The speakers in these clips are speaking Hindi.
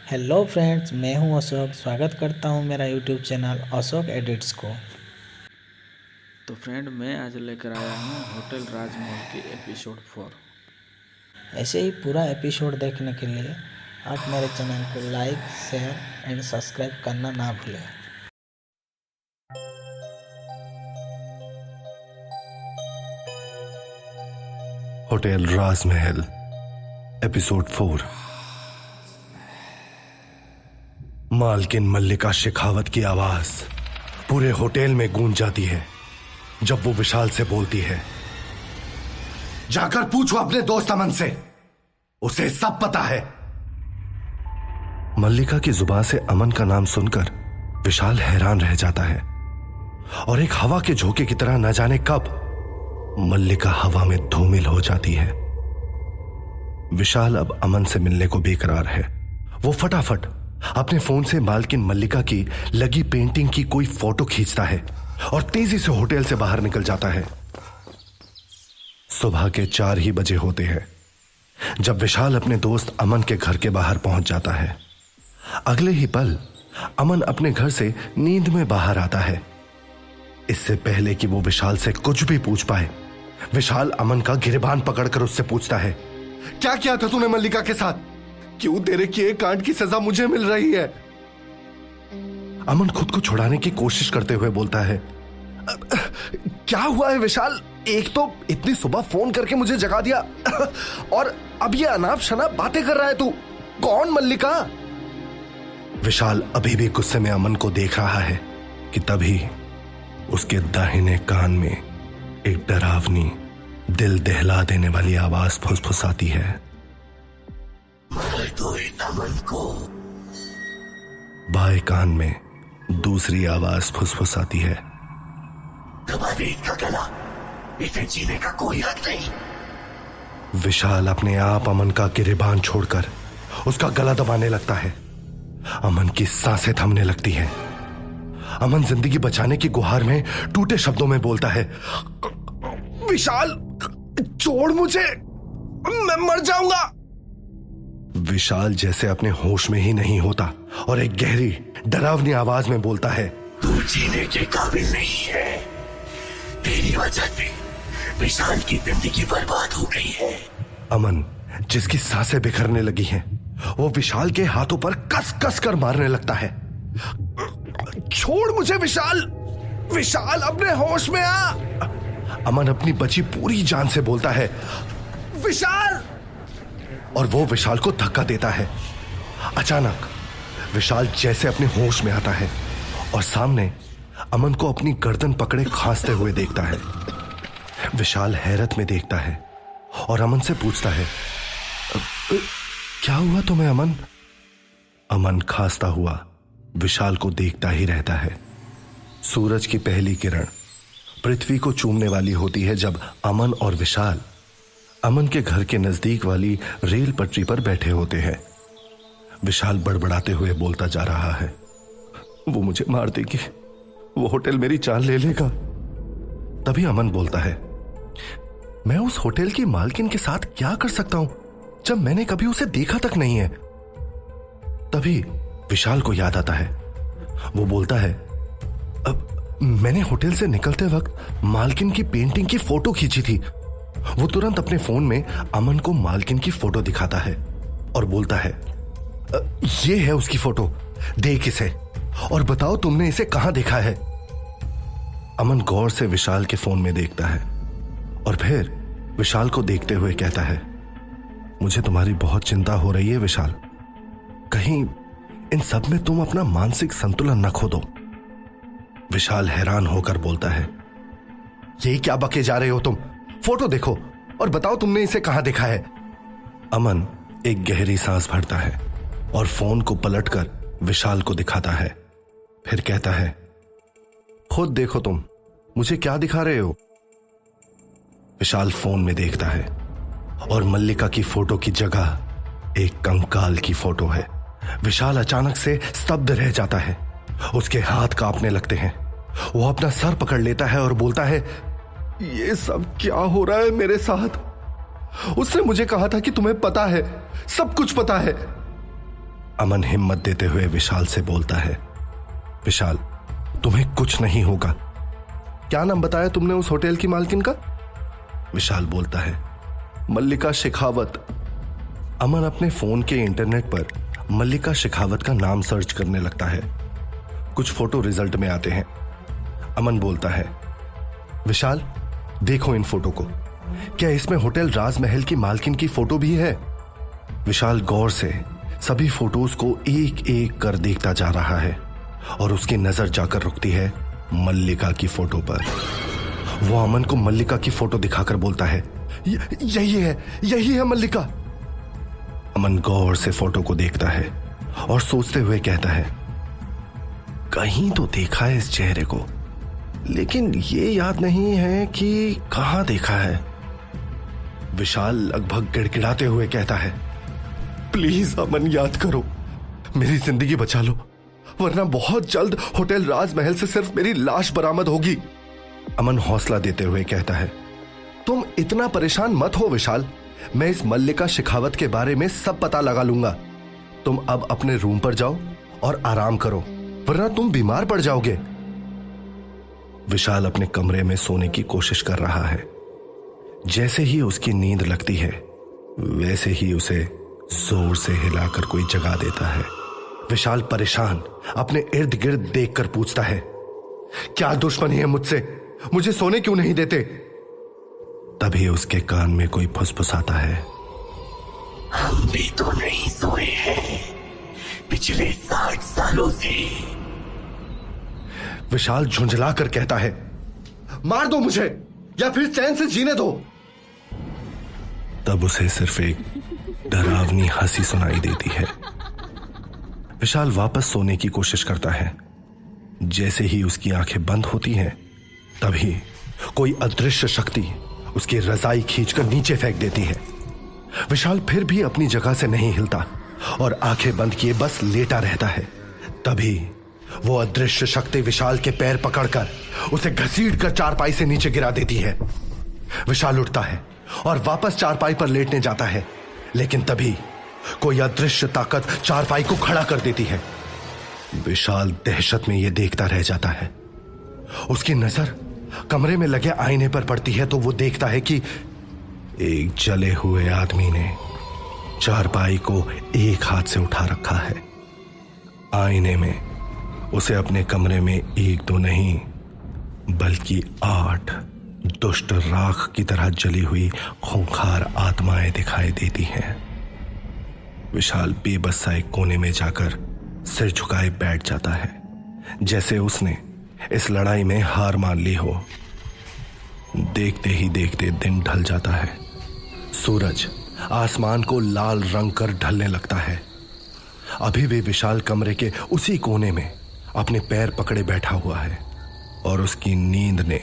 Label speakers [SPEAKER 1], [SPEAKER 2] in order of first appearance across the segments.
[SPEAKER 1] हेलो फ्रेंड्स, मैं हूं अशोक। स्वागत करता हूं मेरा यूट्यूब चैनल अशोक एडिट्स को।
[SPEAKER 2] तो फ्रेंड, मैं आज लेकर आया हूँ होटल राजमहल की एपिसोड 4।
[SPEAKER 1] ऐसे ही पूरा एपिसोड देखने के लिए आप मेरे चैनल को लाइक, शेयर एंड सब्सक्राइब करना ना भूलें।
[SPEAKER 3] होटल राजमहल एपिसोड 4। मालकिन मल्लिका शेखावत की आवाज पूरे होटल में गूंज जाती है जब वो विशाल से बोलती है, जाकर पूछो अपने दोस्त अमन से, उसे सब पता है। मल्लिका की जुबान से अमन का नाम सुनकर विशाल हैरान रह जाता है और एक हवा के झोंके की तरह न जाने कब मल्लिका हवा में धूमिल हो जाती है। विशाल अब अमन से मिलने को बेकरार है। वो फटाफट अपने फोन से मालकिन मल्लिका की लगी पेंटिंग की कोई फोटो खींचता है और तेजी से होटल से बाहर निकल जाता है। सुबह के 4 ही बजे होते हैं जब विशाल अपने दोस्त अमन के घर के बाहर पहुंच जाता है। अगले ही पल अमन अपने घर से नींद में बाहर आता है। इससे पहले कि वो विशाल से कुछ भी पूछ पाए, विशाल अमन का गिरबान पकड़कर उससे पूछता है, क्या किया था तूने मल्लिका के साथ? क्यों तेरे किए कांड की सजा मुझे मिल रही है? अमन खुद को छुड़ाने की कोशिश करते हुए बोलता है, क्या हुआ है विशाल? एक तो इतनी सुबह फोन करके मुझे जगा दिया और अब ये अनाप शनाप बातें कर रहा है तू। कौन मल्लिका? विशाल अभी भी गुस्से में अमन को देख रहा है कि तभी उसके दाहिने कान में एक डरावनी, दिल दहला देने वाली आवाज फुसफुसाती है, मार दो इन अमन को। बाएं कान में दूसरी आवाज फुसफुसाती है, दबा दे इसका गला, इसे जीने का कोई हक नहीं। विशाल अपने आप अमन का गिरेबान छोड़कर उसका गला दबाने लगता है। अमन की सांसें थमने लगती है। अमन जिंदगी बचाने की गुहार में टूटे शब्दों में बोलता है, विशाल छोड़ मुझे, मैं मर जाऊंगा। विशाल जैसे अपने होश में ही नहीं होता और एक गहरी डरावनी आवाज में बोलता है, तू जीने के काबिल नहीं है। तेरी वजह से विशाल की जिंदगी बर्बाद हो गई है। अमन, जिसकी सांसें बिखरने लगी हैं, वो विशाल के हाथों पर कस कस कर मारने लगता है। छोड़ मुझे विशाल, विशाल अपने होश में आ। अमन अपनी बची पूरी जान से बोलता है, विशाल, और वो विशाल को धक्का देता है। अचानक विशाल जैसे अपने होश में आता है और सामने अमन को अपनी गर्दन पकड़े खांसते हुए देखता है। विशाल हैरत में देखता है और अमन से पूछता है, क्या हुआ तुम्हें अमन? अमन खांसता हुआ विशाल को देखता ही रहता है। सूरज की पहली किरण पृथ्वी को चूमने वाली होती है जब अमन और विशाल अमन के घर के नजदीक वाली रेल पटरी पर बैठे होते हैं। विशाल बड़बड़ाते हुए बोलता जा रहा है, वो मुझे मार देगी, वो होटल मेरी जान ले लेगा। तभी अमन बोलता है, मैं उस होटल की मालकिन के साथ क्या कर सकता हूं जब मैंने कभी उसे देखा तक नहीं है। तभी विशाल को याद आता है। वो बोलता है, मैंने होटल से निकलते वक्त मालकिन की पेंटिंग की फोटो खींची थी। वो तुरंत अपने फोन में अमन को मालकिन की फोटो दिखाता है और बोलता है, ये है उसकी फोटो, देख इसे और बताओ तुमने इसे कहां देखा है। अमन गौर से विशाल के फोन में देखता है और फिर विशाल को देखते हुए कहता है, मुझे तुम्हारी बहुत चिंता हो रही है विशाल, कहीं इन सब में तुम अपना मानसिक संतुलन न खो दो। विशाल हैरान होकर बोलता है, यही क्या बके जा रहे हो तुम? फोटो देखो और बताओ तुमने इसे कहां देखा है। अमन एक गहरी सांस भरता है और फोन को पलटकर विशाल को दिखाता है। फिर कहता है, खुद देखो तुम, मुझे क्या दिखा रहे हो? विशाल फोन में देखता है और मल्लिका की फोटो की जगह एक कंकाल की फोटो है। विशाल अचानक से स्तब्ध रह जाता है। उसके हाथ कांपने लगते हैं। वो अपना सर पकड़ लेता है और बोलता है, ये सब क्या हो रहा है मेरे साथ? उसने मुझे कहा था कि तुम्हें पता है, सब कुछ पता है। अमन हिम्मत देते हुए विशाल से बोलता है, विशाल, तुम्हें कुछ नहीं होगा। क्या नाम बताया तुमने उस होटल की मालकिन का? विशाल बोलता है, मल्लिका शेखावत। अमन अपने फोन के इंटरनेट पर मल्लिका शेखावत का नाम सर्च करने लगता है। कुछ फोटो रिजल्ट में आते हैं। अमन बोलता है, विशाल, देखो इन फोटो को, क्या इसमें होटल राजमहल की मालकिन की फोटो भी है? विशाल गौर से सभी फोटोज को एक एक कर देखता जा रहा है और उसकी नजर जाकर रुकती है मल्लिका की फोटो पर। वो अमन को मल्लिका की फोटो दिखाकर बोलता है, यही है मल्लिका। अमन गौर से फोटो को देखता है और सोचते हुए कहता है, कहीं तो देखा है इस चेहरे को, लेकिन ये याद नहीं है कि कहां देखा है। विशाल लगभग गिड़गिड़ाते हुए कहता है, प्लीज अमन, याद करो, मेरी जिंदगी बचा लो, वरना बहुत जल्द होटल राजमहल से सिर्फ मेरी लाश बरामद होगी। अमन हौसला देते हुए कहता है, तुम इतना परेशान मत हो विशाल, मैं इस मल्लिका शेखावत के बारे में सब पता लगा लूंगा। तुम अब अपने रूम पर जाओ और आराम करो, वरना तुम बीमार पड़ जाओगे। विशाल अपने कमरे में सोने की कोशिश कर रहा है। जैसे ही उसकी नींद लगती है, वैसे ही उसे जोर से हिलाकर कोई जगा देता है। विशाल परेशान अपने इर्द गिर्द देखकर पूछता है, क्या दुश्मनी है मुझसे? मुझे सोने क्यों नहीं देते? तभी उसके कान में कोई फुसफुसाता है,
[SPEAKER 4] हम भी तो नहीं सोए हैं पिछले 60 सालों से।
[SPEAKER 3] विशाल झुंझला कर कहता है, मार दो मुझे या फिर चैन से जीने दो। तब उसे सिर्फ एक डरावनी हंसी सुनाई देती है। विशाल वापस सोने की कोशिश करता है। जैसे ही उसकी आंखें बंद होती हैं, तभी कोई अदृश्य शक्ति उसकी रजाई खींचकर नीचे फेंक देती है। विशाल फिर भी अपनी जगह से नहीं हिलता और आंखें बंद किए बस लेटा रहता है। तभी वो अदृश्य शक्ति विशाल के पैर पकड़कर उसे घसीटकर चारपाई से नीचे गिरा देती है। विशाल उठता है और वापस चारपाई पर लेटने जाता है, लेकिन तभी कोई अदृश्य ताकत चारपाई को खड़ा कर देती है। विशाल दहशत में यह देखता रह जाता है। उसकी नजर कमरे में लगे आईने पर पड़ती है तो वो देखता है कि एक जले हुए आदमी ने चारपाई को एक हाथ से उठा रखा है। आईने में उसे अपने कमरे में एक दो नहीं बल्कि 8 दुष्ट राख की तरह जली हुई खूंखार आत्माएं दिखाई देती हैं। विशाल बेबस सा एक कोने में जाकर सिर झुकाए बैठ जाता है, जैसे उसने इस लड़ाई में हार मान ली हो। देखते ही देखते दिन ढल जाता है। सूरज आसमान को लाल रंग कर ढलने लगता है। अभी भी विशाल कमरे के उसी कोने में अपने पैर पकड़े बैठा हुआ है और उसकी नींद ने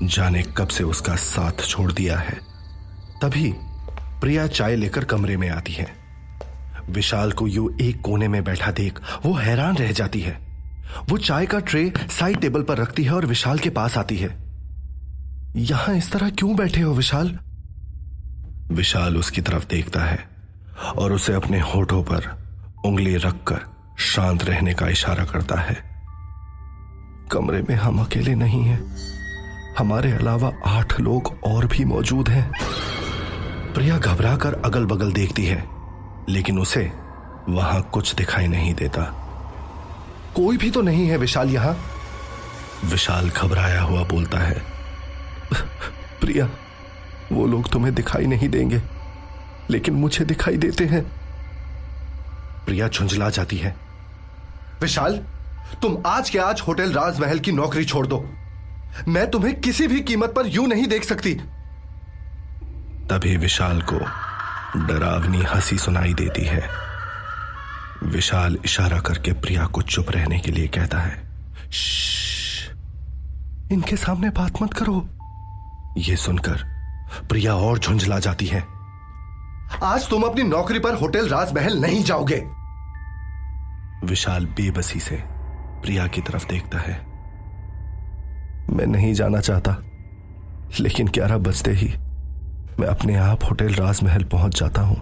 [SPEAKER 3] जाने कब से उसका साथ छोड़ दिया है। तभी प्रिया चाय लेकर कमरे में आती है। विशाल को यूं एक कोने में बैठा देख वो हैरान रह जाती है। वो चाय का ट्रे साइड टेबल पर रखती है और विशाल के पास आती है। यहां इस तरह क्यों बैठे हो विशाल? विशाल उसकी तरफ देखता है और उसे अपने होठों पर उंगली रखकर शांत रहने का इशारा करता है। कमरे में हम अकेले नहीं हैं, हमारे अलावा 8 लोग और भी मौजूद हैं। प्रिया घबराकर अगल बगल देखती है, लेकिन उसे वहां कुछ दिखाई नहीं देता। कोई भी तो नहीं है विशाल यहां? विशाल घबराया हुआ बोलता है, प्रिया, वो लोग तुम्हें दिखाई नहीं देंगे, लेकिन मुझे दिखाई देते हैं। प्रिया झुंझला जाती है। विशाल, तुम आज के आज होटल राजमहल की नौकरी छोड़ दो। मैं तुम्हें किसी भी कीमत पर यूं नहीं देख सकती। तभी विशाल को डरावनी हंसी सुनाई देती है। विशाल इशारा करके प्रिया को चुप रहने के लिए कहता है, श्श्श, इनके सामने बात मत करो। यह सुनकर प्रिया और झुंझला जाती है। आज तुम अपनी नौकरी पर होटल राजमहल नहीं जाओगे। विशाल बेबसी से प्रिया की तरफ देखता है। मैं नहीं जाना चाहता, लेकिन 11 बजते ही मैं अपने आप होटल राजमहल पहुंच जाता हूं।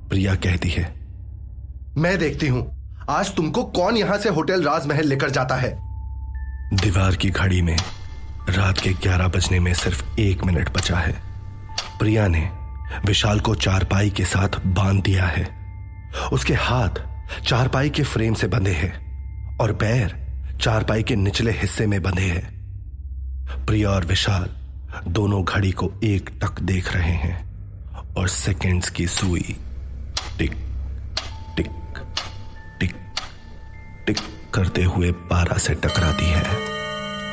[SPEAKER 3] प्रिया कहती है, मैं देखती हूं आज तुमको कौन यहां से होटल राजमहल लेकर जाता है। दीवार की घड़ी में रात के 11 बजने में सिर्फ 1 मिनट बचा है। प्रिया ने विशाल को चारपाई के साथ बांध दिया है। उसके हाथ चारपाई के फ्रेम से बंधे हैं और पैर चारपाई के निचले हिस्से में बंधे हैं। प्रिया और विशाल दोनों घड़ी को एक टक देख रहे हैं और सेकंड्स की सुई टिक टिक टिक टिक करते हुए 12 से टकराती है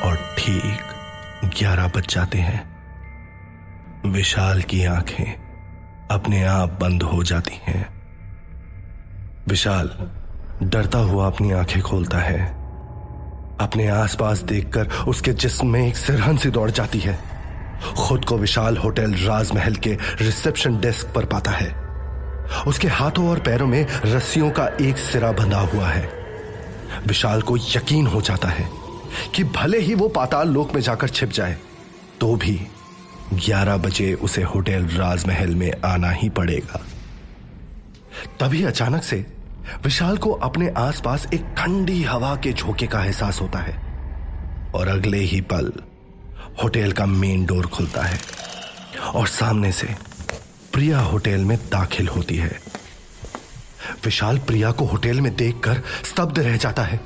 [SPEAKER 3] और ठीक 11 बज जाते हैं। विशाल की आंखें अपने आप बंद हो जाती हैं। विशाल डरता हुआ अपनी आंखें खोलता है। अपने आसपास देखकर उसके जिस्म में एक सिरहन दौड़ जाती है। खुद को विशाल होटल राजमहल के रिसेप्शन डेस्क पर पाता है। उसके हाथों और पैरों में रस्सियों का एक सिरा बंधा हुआ है। विशाल को यकीन हो जाता है कि भले ही वो पाताल लोक में जाकर छिप जाए तो भी 11 बजे उसे होटल राजमहल में आना ही पड़ेगा। तभी अचानक से विशाल को अपने आसपास एक ठंडी हवा के झोंके का एहसास होता है और अगले ही पल होटल का मेन डोर खुलता है और सामने से प्रिया होटल में दाखिल होती है। विशाल प्रिया को होटल में देखकर स्तब्ध रह जाता है।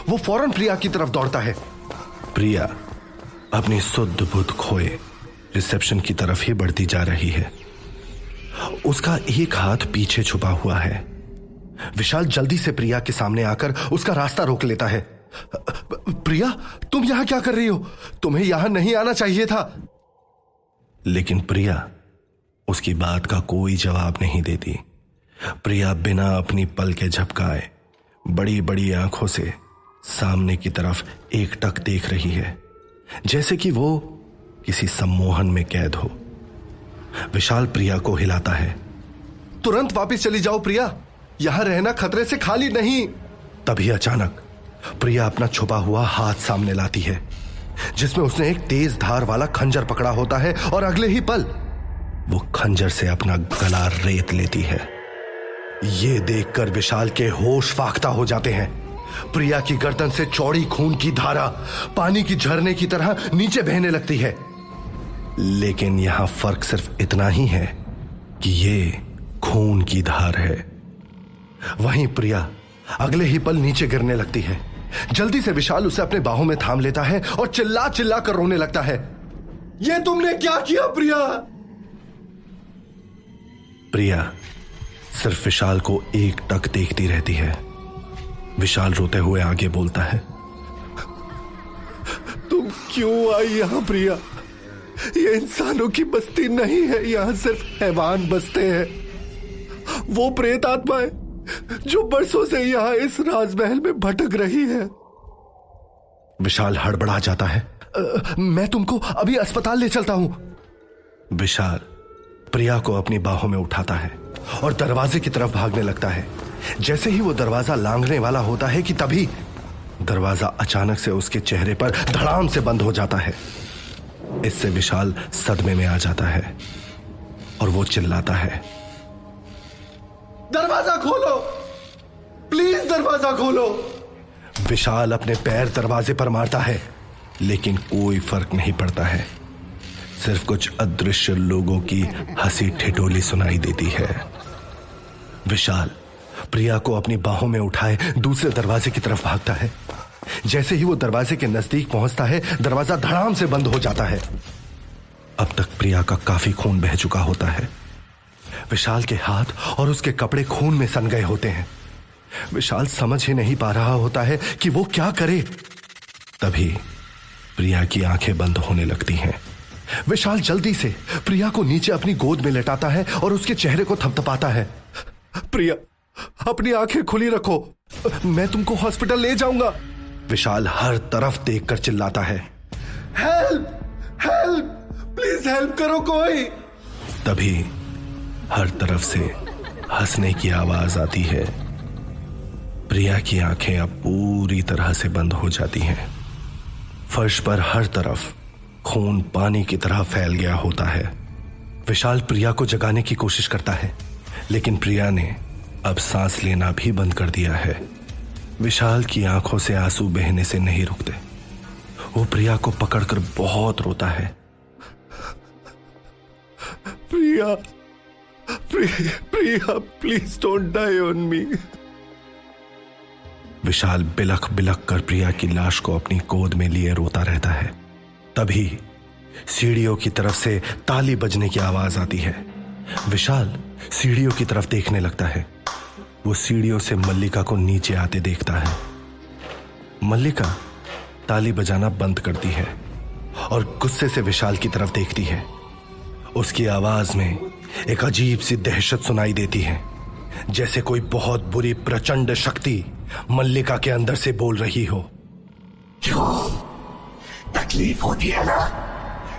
[SPEAKER 3] वो फौरन प्रिया की तरफ दौड़ता है। प्रिया अपनी सुध बुध खोए रिसेप्शन की तरफ ही बढ़ती जा रही है। उसका एक हाथ पीछे छुपा हुआ है। विशाल जल्दी से प्रिया के सामने आकर उसका रास्ता रोक लेता है। प्रिया, तुम यहां क्या कर रही हो? तुम्हें यहां नहीं आना चाहिए था। लेकिन प्रिया उसकी बात का कोई जवाब नहीं देती। प्रिया बिना अपनी पलकें झपकाए बड़ी बड़ी आंखों से सामने की तरफ एकटक देख रही है, जैसे कि वो किसी सम्मोहन में कैद हो। विशाल प्रिया को हिलाता है। तुरंत वापस चली जाओ प्रिया, यहां रहना खतरे से खाली नहीं। तभी अचानक प्रिया अपना छुपा हुआ हाथ सामने लाती है, जिसमें उसने एक तेज धार वाला खंजर पकड़ा होता है और अगले ही पल वो खंजर से अपना गला रेत लेती है। ये देखकर विशाल के होश फाख्ता हो जाते हैं। प्रिया की गर्दन से चौड़ी खून की धारा पानी की झरने की तरह नीचे बहने लगती है। लेकिन यहां फर्क सिर्फ इतना ही है कि ये खून की धार है। वहीं प्रिया अगले ही पल नीचे गिरने लगती है। जल्दी से विशाल उसे अपने बाहों में थाम लेता है और चिल्ला चिल्ला कर रोने लगता है। ये तुमने क्या किया प्रिया? प्रिया सिर्फ विशाल को एक टक देखती रहती है। विशाल रोते हुए आगे बोलता है, तुम क्यों आई यहां प्रिया? ये इंसानों की बस्ती नहीं है, यहां सिर्फ हैवान बसते हैं। वो प्रेत आत्माएं जो बरसों से यहां इस राजमहल में भटक रही है। विशाल हड़बड़ा जाता है। मैं तुमको अभी अस्पताल ले चलता हूं। विशाल प्रिया को अपनी बाहों में उठाता है और दरवाजे की तरफ भागने लगता है। जैसे ही वो दरवाजा लांघने वाला होता है कि तभी दरवाजा अचानक से उसके चेहरे पर धड़ाम से बंद हो जाता है। इससे विशाल सदमे में आ जाता है और वो चिल्लाता है, दरवाजा खोलो, प्लीज दरवाजा खोलो। विशाल अपने पैर दरवाजे पर मारता है, लेकिन कोई फर्क नहीं पड़ता है। सिर्फ कुछ अदृश्य लोगों की हंसी ठिठोली सुनाई देती है। विशाल प्रिया को अपनी बाहों में उठाए दूसरे दरवाजे की तरफ भागता है। जैसे ही वो दरवाजे के नजदीक पहुंचता है, दरवाजा धड़ाम से बंद हो जाता है। अब तक प्रिया का काफी खून बह चुका होता है। विशाल के हाथ और उसके कपड़े खून में सन गए होते हैं। विशाल समझ ही नहीं पा रहा होता है कि वो क्या करे। तभी प्रिया की आंखें बंद होने लगती हैं। विशाल जल्दी से प्रिया को नीचे अपनी गोद में लेटाता है और उसके चेहरे को थपथपाता है। प्रिया, अपनी आंखें खुली रखो, मैं तुमको हॉस्पिटल ले जाऊंगा। विशाल हर तरफ देखकर चिल्लाता है, हेल्प हेल्प, प्लीज हेल्प करो कोई। तभी हर तरफ से हंसने की आवाज आती है। प्रिया की आंखें अब पूरी तरह से बंद हो जाती हैं। फर्श पर हर तरफ खून पानी की तरह फैल गया होता है। विशाल प्रिया को जगाने की कोशिश करता है, लेकिन प्रिया ने अब सांस लेना भी बंद कर दिया है। विशाल की आंखों से आंसू बहने से नहीं रुकते। वो प्रिया को पकड़कर बहुत रोता है। Priya, Priya, please don't die on me. Vishal बिलख बिलख कर प्रिया की लाश को अपनी गोद में लिए रोता रहता है। तभी सीढ़ियों की तरफ से ताली बजने की आवाज आती है। विशाल सीढ़ियों की तरफ देखने लगता है। वो सीढ़ियों से मल्लिका को नीचे आते देखता है। मल्लिका ताली बजाना बंद करती है और गुस्से से विशाल की तरफ देखती है। उसकी आवाज में एक अजीब सी दहशत सुनाई देती है, जैसे कोई बहुत बुरी प्रचंड शक्ति मल्लिका के अंदर से बोल रही हो।
[SPEAKER 4] क्यों तकलीफ होती है ना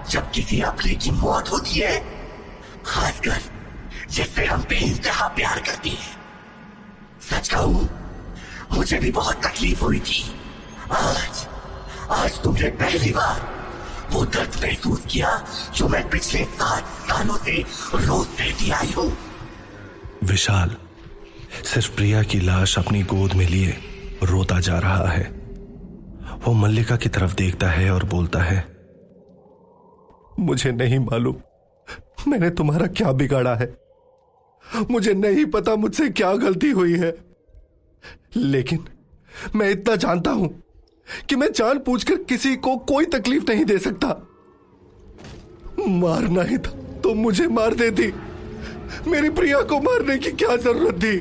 [SPEAKER 4] जब किसी अपने की मौत होती है, खासकर जिससे हम बेइंतहा प्यार करते हैं। सच कहूं, मुझे भी बहुत तकलीफ हुई थी। आज तुमने पहली बार वो दर्द महसूस किया जो मैं पिछले 7 सालों से रोज सहती आई हूं।
[SPEAKER 3] विशाल सिर्फ प्रिया की लाश अपनी गोद में लिए रोता जा रहा है। वो मल्लिका की तरफ देखता है और बोलता है, मुझे नहीं मालूम मैंने तुम्हारा क्या बिगाड़ा है। मुझे नहीं पता मुझसे क्या गलती हुई है, लेकिन मैं इतना जानता हूं कि मैं जानबूझकर किसी को कोई तकलीफ नहीं दे सकता। मारना ही था तो मुझे मार देती। मेरी प्रिया को मारने की क्या जरूरत थी।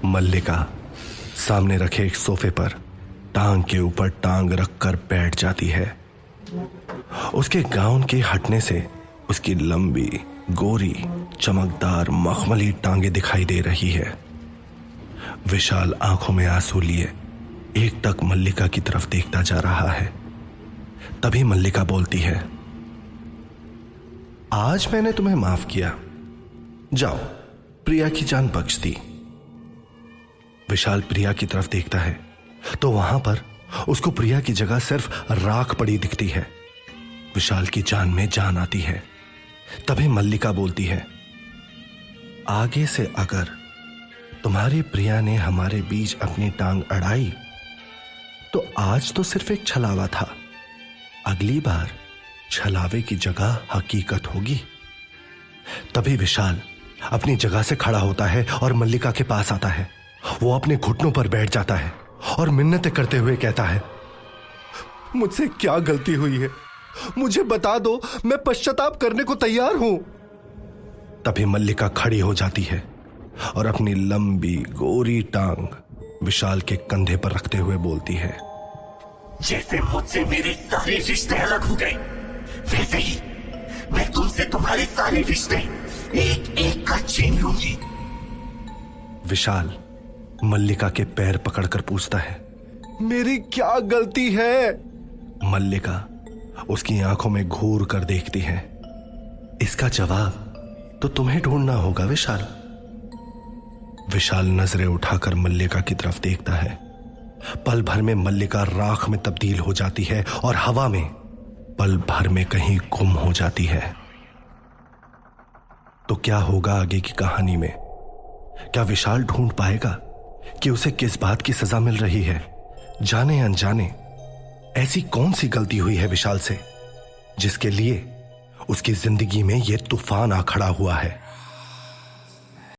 [SPEAKER 3] मल्लिका सामने रखे एक सोफे पर टांग के ऊपर टांग रखकर बैठ जाती है। उसके गाउन के हटने से उसकी लंबी गोरी चमकदार मखमली टांगे दिखाई दे रही है। विशाल आंखों में आंसू लिए एकटक मल्लिका की तरफ देखता जा रहा है। तभी मल्लिका बोलती है, आज मैंने तुम्हें माफ किया, जाओ प्रिया की जान बख्श दी। विशाल प्रिया की तरफ देखता है तो वहां पर उसको प्रिया की जगह सिर्फ राख पड़ी दिखती है। विशाल की जान में जान आती है। तभी मल्लिका बोलती है, आगे से अगर तुम्हारी प्रिया ने हमारे बीच अपनी टांग अड़ाई तो आज तो सिर्फ एक छलावा था, अगली बार छलावे की जगह हकीकत होगी। तभी विशाल अपनी जगह से खड़ा होता है और मल्लिका के पास आता है। वो अपने घुटनों पर बैठ जाता है और मिन्नतें करते हुए कहता है, मुझसे क्या गलती हुई है, मुझे बता दो, मैं पश्चाताप करने को तैयार हूं। तभी मल्लिका खड़ी हो जाती है और अपनी लंबी गोरी टांग विशाल के कंधे पर रखते हुए बोलती है,
[SPEAKER 4] जैसे मुझसे मेरे सारे रिश्ते अलग हो गए, वैसे ही मैं तुमसे तुम्हारे सारे रिश्ते एक एक का छीन लूंगी।
[SPEAKER 3] विशाल मल्लिका के पैर पकड़कर पूछता है, मेरी क्या गलती है। मल्लिका उसकी आंखों में घूर कर देखती है। इसका जवाब तो तुम्हें ढूंढना होगा विशाल। विशाल नजरें उठाकर मल्लिका की तरफ देखता है। पल भर में मल्लिका राख में तब्दील हो जाती है और हवा में पल भर में कहीं गुम हो जाती है। तो क्या होगा आगे की कहानी में? क्या विशाल ढूंढ पाएगा कि उसे किस बात की सजा मिल रही है? जाने अनजाने ऐसी कौन सी गलती हुई है विशाल से जिसके लिए उसकी जिंदगी में यह तूफान आ खड़ा हुआ है?